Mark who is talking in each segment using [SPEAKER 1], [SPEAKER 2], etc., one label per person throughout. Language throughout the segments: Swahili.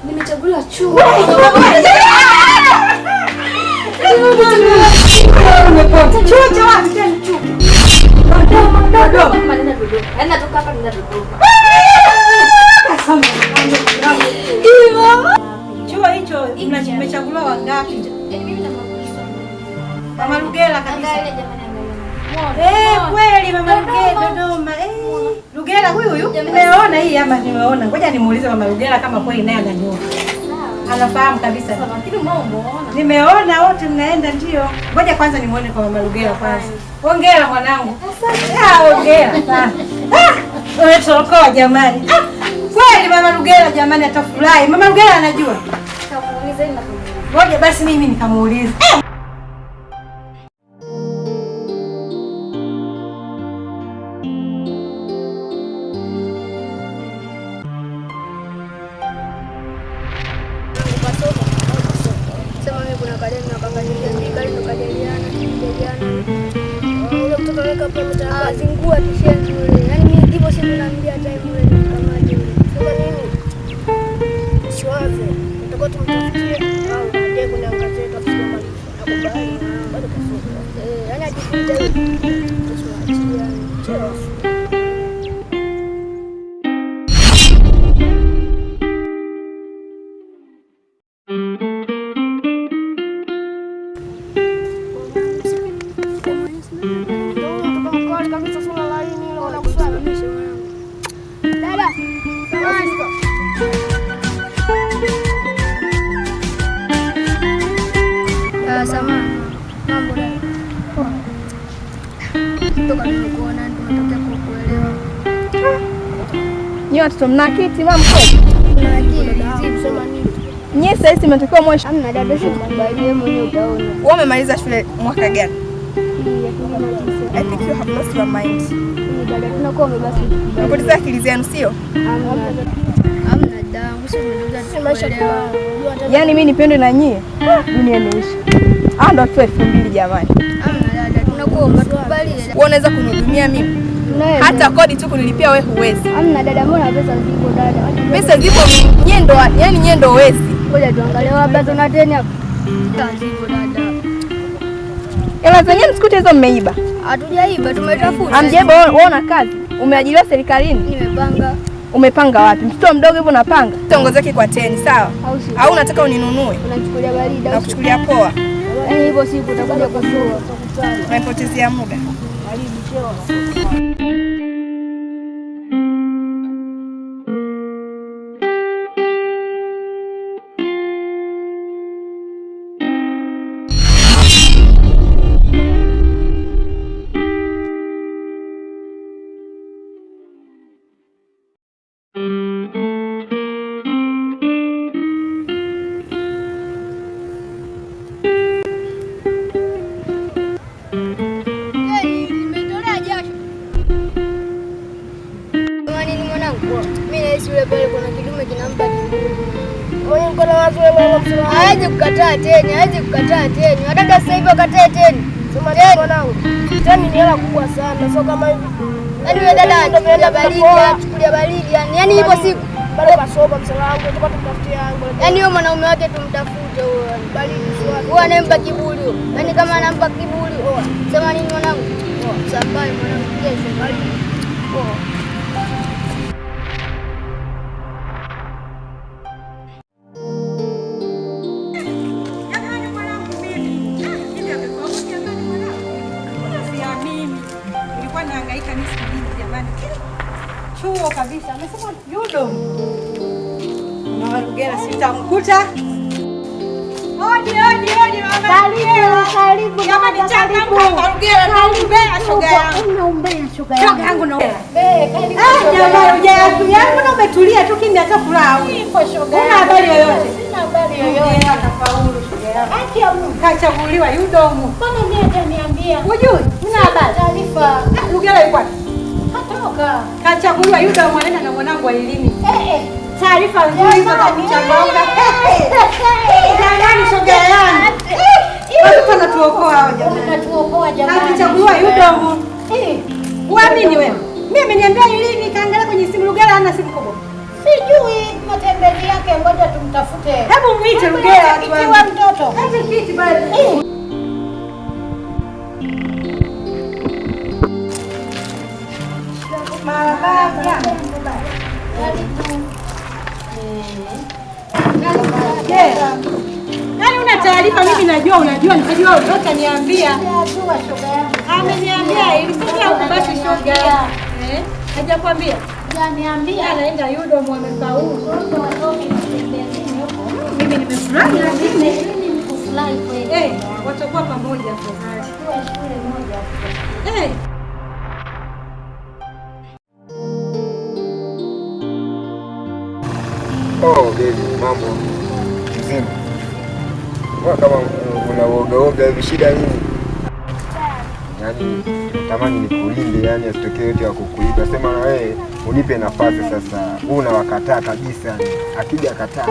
[SPEAKER 1] Nimechaguliwa chuo. Chuo cha wapi tena chuo? Dodoma. Enda toka hapa nenda Dodoma. Chuo hicho nimechaguliwa wangapi? Mimi na Mama Lugela kabisa. Kweli Mama Lugela Dodoma. Lugela huyu? Nimeona hii ama nimeona. Ngoja nimuulize Mama Lugela kama kweli naye anajua. Anafahamu kabisa. Lakini umeona? Nimeona wote mnaenda ndio. Ngoja kwanza nimuone kwa Mama Lugela kwanza. Hongera mwanangu. Asante. Hongera sana. Unatokoa jamani. Kweli Mama Lugela jamani atafurahi. Mama Lugela anajua. Nikamuuliza ina. Ngoja basi mimi nikamuuliza.
[SPEAKER 2] Zingua kishenzi yule. Yaani mimi ndipo sisi tunaambia hata yule kama yule. Sema nini? Siwaze. Tutakuwa tumtafutie au baadaye kuna ngazeti tutasoma akubali bado kasoma. Yaani ajipita hivi. Tusiwaachia cheo.
[SPEAKER 3] Nyie watoto mna akili mama kweli?
[SPEAKER 2] Tuna akili, kusema nini?
[SPEAKER 3] Nyie sasa hivi mnatakiwa mwe
[SPEAKER 2] Hamna dada sisi kubali wewe mwenyewe utaona.
[SPEAKER 3] Wewe umemaliza shule mwaka gani? I think you have lost your mind.
[SPEAKER 2] Dada tunakuwa umebaki.
[SPEAKER 3] Unapoteza akili zenu sio?
[SPEAKER 2] Hamna dangu sisi tunaweza kuelewa.
[SPEAKER 3] Yaani mimi nipende na nyie. Dunia imeisha. Ndo tu 2000 jamani.
[SPEAKER 2] Hamna dada tunakuwa umetukubali.
[SPEAKER 3] Wewe unaweza kunihudumia mimi? Hata kodi tu kunilipia wewe huwezi.
[SPEAKER 2] Hamna dada, mbona pesa zipo dada?
[SPEAKER 3] Pesa zipo nyie ndo, yaani nyie ndo huwezi.
[SPEAKER 2] Ngoja tuangalie labda tuna tena hapo. Zipo dada.
[SPEAKER 3] Hela zenyewe msikute hizo mmeiba.
[SPEAKER 2] Hatujaiba, tumetafuta.
[SPEAKER 3] Hamjaiba, wewe una kazi? Umeajiriwa serikalini?
[SPEAKER 2] Nimepanga.
[SPEAKER 3] Umepanga wapi? Mtoto mdogo hivyo unapanga? Ongezeke kwa 10, sawa? Au unataka uninunue?
[SPEAKER 2] Unachukulia baridi.
[SPEAKER 3] Nakuchukulia poa.
[SPEAKER 2] Yaani hivyo siku utakuja kusua.
[SPEAKER 3] Unanipotezea muda.
[SPEAKER 2] Hawezi kukataa tena, hawezi kukataa tena. Wadada sasa hivi wakatae tena. Sema mwanangu. Tani ni hela kubwa sana. Sio kama hivi. Yaani yule dada anaenda baridi, anachukulia baridi. Yaani hivyo siku bado kasoma msala wangu, tukao tumtafutie yangu. Yaani yule mwanaume wake tumtafute huyo. Baridi sio. Huyo anampa kiburi huyo. Yaani kama anampa kiburi huyo. Sema nini mwanangu? Sambai mwanangu, kesho baridi.
[SPEAKER 1] Chuo kabisa. Amesema yudo. Mama Lugela sitamkuta. Hodi Mama Lugela.
[SPEAKER 2] Karibu.
[SPEAKER 1] Jamani changamka Mama Lugela. Naumbea shoga yangu.
[SPEAKER 2] Unaombea shoga
[SPEAKER 1] yangu na.
[SPEAKER 2] Karibu.
[SPEAKER 1] Jamani yangu na umetulia tu kimya hata furaha.
[SPEAKER 2] Ipo shoga.
[SPEAKER 1] Una habari yoyote?
[SPEAKER 2] Sina habari yoyote.
[SPEAKER 1] Atafaulu shoga yangu.
[SPEAKER 2] Haki ya Mungu.
[SPEAKER 1] Kachaguliwa yudomu.
[SPEAKER 2] Mbona ndiye ataniambia?
[SPEAKER 1] Hujui? Una habari?
[SPEAKER 2] Taarifa.
[SPEAKER 1] Lugela yuko wapi?
[SPEAKER 2] Hatoka.
[SPEAKER 1] Kachaguliwa yudomu anaenda na mwanangu wa elimu.
[SPEAKER 2] Taarifa nzuri za kuchagua.
[SPEAKER 4] mtafute.
[SPEAKER 1] Hebu mwite Lugela watu wangu.
[SPEAKER 4] Kiwa mtoto.
[SPEAKER 1] Acha kiti bali. Nani una taarifa? Mimi najua unajua, nikajua yote niambia. Ameniambia ilikuwa huko basi shoga. Hajakwambia?
[SPEAKER 4] Hajaniambia.
[SPEAKER 1] Anaenda yudo mwamefaulu. Mimi nimefurahi lakini
[SPEAKER 4] Nimefurahi kweli.
[SPEAKER 1] watakuwa pamoja afadhali.
[SPEAKER 4] Shule moja.
[SPEAKER 5] Oh, baby, mambo mzima. Kwa kama unaoga hivi, shida nini? Yaani tamani nikulinde, yani asitokee yote ya kukuiba. Sema na wewe unipe nafasi sasa. Wewe unawakataa kabisa. Akija kataa.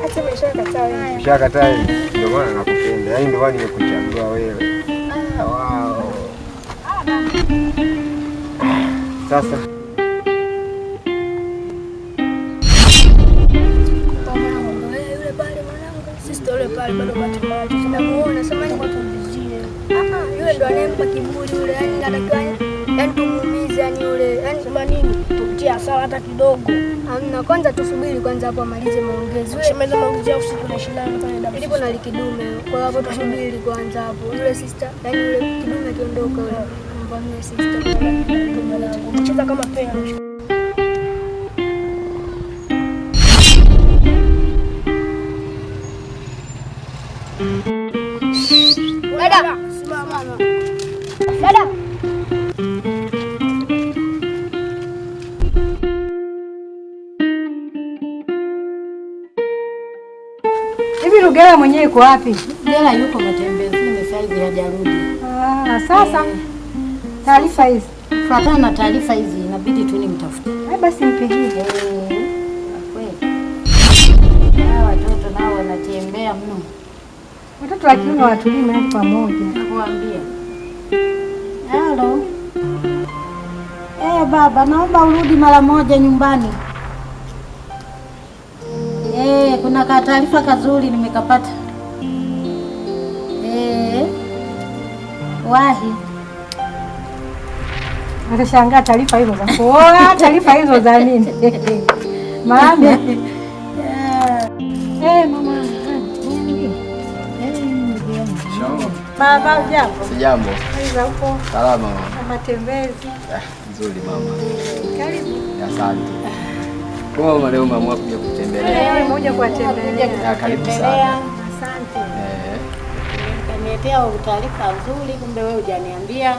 [SPEAKER 3] Acha umeshakataa wewe.
[SPEAKER 5] Umeshakataa wewe. Ndio maana nakupenda. Yaani ndio maana nimekuchagua wewe. Wow. Sasa
[SPEAKER 2] pale bado bado tunamuona sema ni watu vizie. Yule ndo anempa kiburi yule, yani anatakiwa yani tumuumize yani yule. Yani sema nini? Tumtie hasara hata kidogo. Hamna, kwanza tusubiri kwanza hapo amalize maongezi. Shemeza maongezi ya usiku na shindano pale ndapo. Ndipo na likidume. Kwa hapo tusubiri kwanza hapo. Yule sister, yani yule kidume akiondoka yule. Mvamie sister. Kucheza kama pea. Dada, simama. Dada.
[SPEAKER 1] Hivi Lugela mwenyewe yuko wapi?
[SPEAKER 4] Lugela yuko matembezini saizi hajarudi.
[SPEAKER 1] Sasa taarifa hizi.
[SPEAKER 4] Fuatana na taarifa hizi inabidi tu nimtafute.
[SPEAKER 1] Basi mpigie.
[SPEAKER 4] Kweli. Watoto nao wanatembea mno.
[SPEAKER 1] Watoto wa kiume watulii mahali pamoja.
[SPEAKER 4] Nakuambia. Halo. Baba, naomba urudi mara moja nyumbani. Kuna taarifa kazuri nimekapata. Wahi.
[SPEAKER 1] Utashangaa taarifa hizo za kuoa, taarifa hizo za nini? Mama. Mama. Baba, jambo.
[SPEAKER 5] Sijambo.
[SPEAKER 1] Hizo huko.
[SPEAKER 5] Salama mama.
[SPEAKER 1] Matembezi.
[SPEAKER 5] Nzuri mama.
[SPEAKER 1] Karibu.
[SPEAKER 5] Asante. Kwa mama leo mama kuja kutembelea.
[SPEAKER 1] Leo moja kuwatembelea.
[SPEAKER 5] Karibu sana.
[SPEAKER 1] Asante.
[SPEAKER 4] Kaniletea taarifa nzuri, kumbe wewe hujaniambia.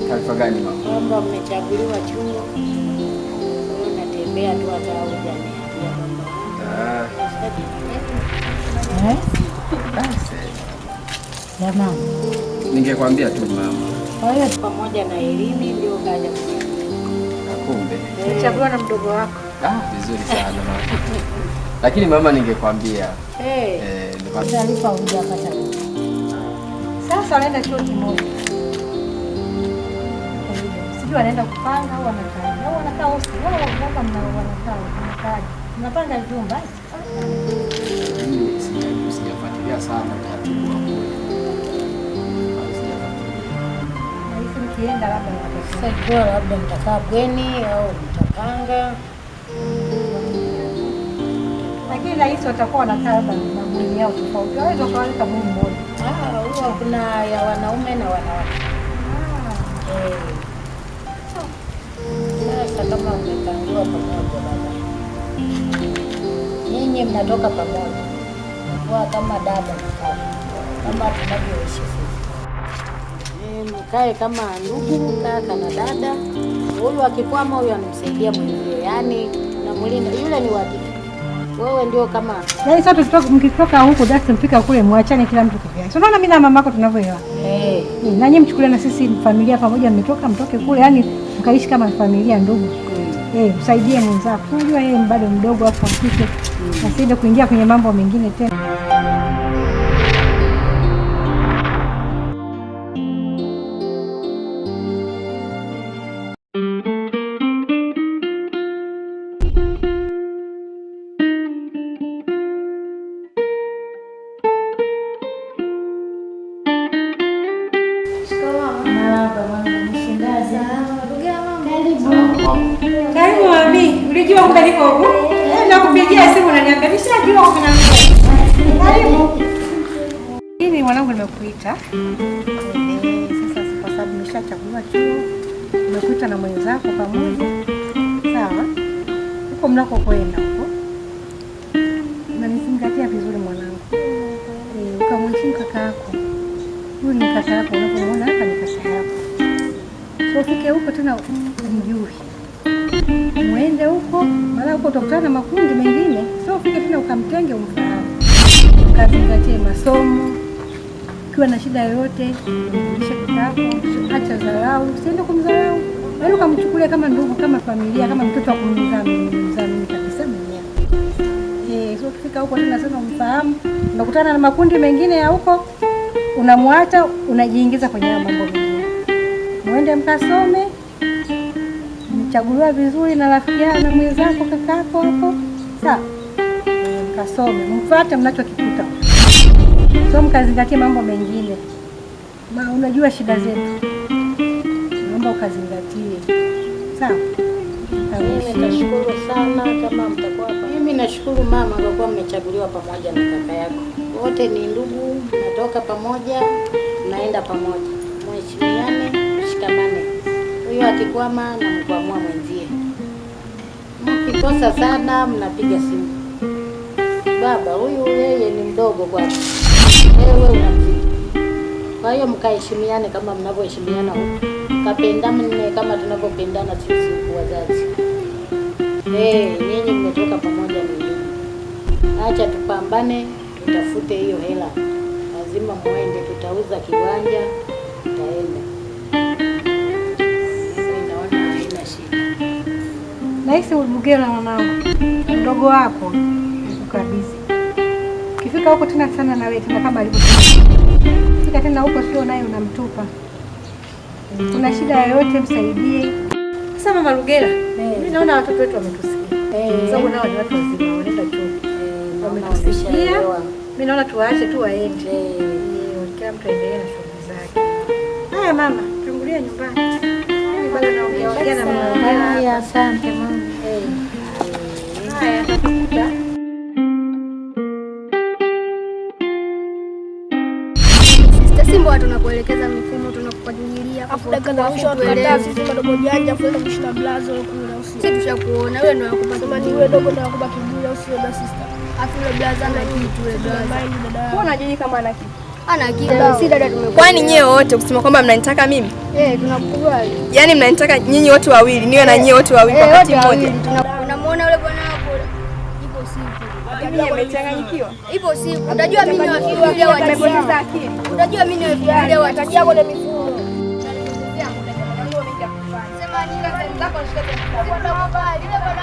[SPEAKER 5] Taarifa gani mama?
[SPEAKER 4] Kwamba mmechaguliwa chuo. Unatembea tu hata hujaniambia mama. Jamani.
[SPEAKER 5] Ningekwambia tu mama.
[SPEAKER 4] Kwa hiyo pamoja na elimu ndio kaja kuniambia.
[SPEAKER 5] Kumbe.
[SPEAKER 1] Umechaguliwa na mdogo wako.
[SPEAKER 5] Vizuri sana mama. Lakini mama ningekwambia.
[SPEAKER 4] Taarifa hujapata.
[SPEAKER 1] Sasa wanaenda chuo kimoja. Sijui wanaenda kupanga au wanakaa. Au wanakaa hosti. Wao wanakaa. Mnapanga vyumba.
[SPEAKER 5] Sijafuatilia sana taratibu wa kule.
[SPEAKER 1] Kienda
[SPEAKER 4] labda mtakaa bweni au mtapanga.
[SPEAKER 1] Lakini rahisi watakuwa wanakaa labda na bweni yao tofauti. Waweza kuwaleta bweni moja.
[SPEAKER 4] Huwa kuna ya wanaume na wanawake. Sasa kama mmepangiwa pamoja baba. Nyinyi mnatoka pamoja. Kwa kama dada na kaka. Kama tunavyoishi sisi. Mkae kama ndugu, kaka na dada. Huyu akikwama huyu anamsaidia mwenyewe. Yaani namlinda. Yule ni wa kike. Wewe ndio kama.
[SPEAKER 1] Yaani sasa mkitoka huko basi mpika kule muachane kila mtu kivyake. So unaona mimi na mamako tunavyoelewa. Na nyinyi mchukulie na sisi familia pamoja, mmetoka mtoke kule, yaani mkaishi kama familia ndugu. Msaidie mwenzako. Unajua yeye bado mdogo hapo akike. Asiende kuingia kwenye mambo mengine tena. Karibu mami. Ulijua kumbe niko huko? Nakupigia simu unaniambia nishajua kuna nini. Karibu. Hii mwanangu nimekuita. Sasa kwa sababu nimeshachagua chuo. Nimekuita na mwenzako pamoja. Sawa? Huko mnako kwenda huko. Unanizingatia vizuri mwanangu. Ukamheshimu kaka yako. Huyu ni kaka yako, unapomuona hapa ni kaka yako. So ufike huko tena umjui. Muende huko, mara huko utakutana na makundi mengine. So ufike tena ukamtenge umfahamu. Ukazingatie masomo. Ukiwa na shida yoyote, mrudishe kaka yako, acha dharau, usiende kumdharau. Wewe ukamchukulia kama ndugu, kama familia, kama mtoto wa kumdhamini kabisa mwenyewe. So ukifika huko tena sana umfahamu, unakutana na makundi mengine ya huko, unamwacha, unajiingiza kwenye mambo mengine. Muende mkasome, mchaguliwa vizuri na rafiki yako na mwenzako kakako hapo. Sawa? Mkasome, mfuate mnachokikuta. So mkazingatie mambo mengine. Unajua shida zetu. Naomba ukazingatie. Sawa?
[SPEAKER 4] Mimi nashukuru sana kama mtakuwa hapa. Mimi nashukuru mama kwa kuwa mmechaguliwa pamoja na kaka yako. Wote ni ndugu, mnatoka pamoja, mnaenda pamoja. Mheshimiane, mshikamane. Huyo akikwama na mkwamua mwenzie. Mkikosa sana mnapiga simu. Baba, huyu yeye ni mdogo kwako. Wewe unamzidi. Kwa hiyo mkaheshimiane kama mnavyoheshimiana huko. Kapendane kama tunavyopendana sisi wazazi. Nyinyi mmetoka pamoja ni ndugu. Acha tupambane, tutafute hiyo hela. Lazima muende, tutauza kiwanja, tutaenda. Naona haina shida.
[SPEAKER 1] Nahisi Lugela mwanangu. Mdogo wako ukabidhi. Ukifika huko tena sana na wewe tena kama alivyosema. Fika tena huko sio naye unamtupa. Kuna shida yoyote msaidie. Sasa mama Lugela, mimi naona watoto wetu wametusikia. Sababu nao ni watu wazima wanaenda chuo. Wametusikia. Mimi naona tuwaache tu waende. Kila mtu aendelee na shughuli zake. Haya mama, tungulia nyumbani. Mimi bado naongea na mama.
[SPEAKER 4] Haya, asante mama.
[SPEAKER 1] Haya, takuta.
[SPEAKER 2] Simba watu tunakuelekeza mifumo, tunakupajulia afu dakika za mwisho tukataa sisi madogo janja kwenda kushina blazo kule usi. Sisi tushakuona wewe ndio unakupa sema ni wewe dogo ndio unakupa kiburi au sio da sister. Afu ile blaza ana kitu ile blaza.
[SPEAKER 3] Mbona unajui kama ana kitu?
[SPEAKER 2] Ana kitu. Si dada tumekuwa.
[SPEAKER 3] Kwani nyewe wote kusema kwamba mnanitaka mimi?
[SPEAKER 2] Tunakukubali.
[SPEAKER 3] Yaani mnanitaka nyinyi wote wawili, niwe na nyinyi wote wawili kwa wakati mmoja.
[SPEAKER 2] Unamuona yule bwana wako ipo siku.
[SPEAKER 3] Mimi nimechanganyikiwa.
[SPEAKER 2] Ipo siku. Utajua mimi ni wafikiria wa
[SPEAKER 3] nimepoteza akili.
[SPEAKER 2] Utajua mimi ni wafikiria wa tajia kwa mifumo. Sema ni kazi zako shika. Bwana baba, ile bwana